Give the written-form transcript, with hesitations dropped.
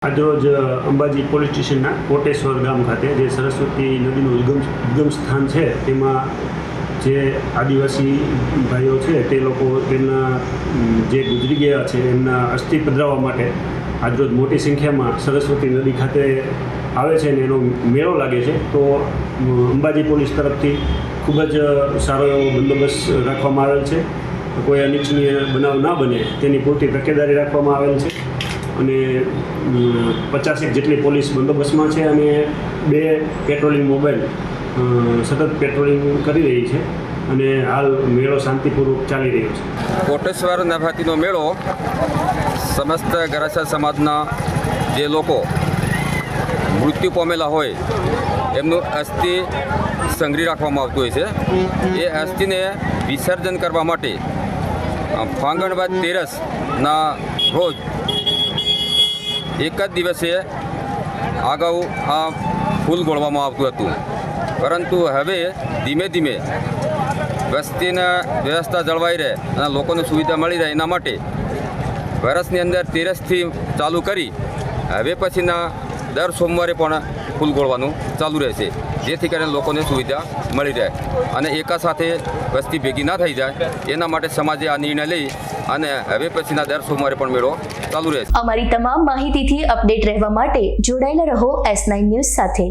આજરોજ અંબાજી પોલીસ સ્ટેશનના કોટેશ્વર ગામ ખાતે જે સરસ્વતી નદીનું ઉદ્ગમ સ્થાન છે તેમાં જે આદિવાસી ભાઈઓ છે તે લોકો તેમના જે ગુજરી ગયા છે એમના અસ્થિ પધરાવવા માટે આજરોજ મોટી સંખ્યામાં સરસ્વતી નદી ખાતે આવે છે અને એનો મેળો લાગે છે। તો અંબાજી પોલીસ તરફથી ખૂબ જ સારો એવો બંદોબસ્ત રાખવામાં આવેલ છે। કોઈ અનિચ્છનીય બનાવ ના બને તેની પૂરતી તકેદારી રાખવામાં આવેલ છે અને 50 જેટલી પોલીસ બંદોબસ્તમાં છે અને 2 પેટ્રોલિંગ મોબાઈલ સતત પેટ્રોલિંગ કરી રહી છે અને હાલ મેળો શાંતિપૂર્વક ચાલી રહ્યો છે। કોટેશ્વર નવરાત્રિનો મેળો સમસ્ત ગરાસિયા સમાજના જે લોકો મૃત્યુ પામેલા હોય એમનું અસ્થિ સંગ્રહી રાખવામાં આવતું હોય છે। એ અસ્થિને વિસર્જન કરવા માટે ફાગણ વદ 13ના રોજ એક જ દિવસે અગાઉ આ ફૂલ ગોળવામાં આવતું હતું, પરંતુ હવે ધીમે ધીમે વસ્તીના વ્યવસ્થા જળવાઈ રહે અને લોકોને સુવિધા મળી રહે એના માટે વર્ષની અંદર 13થી ચાલુ કરી હવે પછીના દર સોમવારે પણ ફૂલ ગોળવાનું ચાલુ રહેશે, જેથી કરીને લોકોને સુવિધા મળી રહે અને એકા સાથે વસ્તી ભેગી ના થઈ જાય એના માટે સમાજે આ નિર્ણય લઈ અને હવે પછીના દર સોમવારે પણ મેળો ચાલુ રહેશે। અમારી તમામ માહિતીથી અપડેટ રહેવા માટે જોડાયેલા રહો S9 ન્યૂઝ સાથે।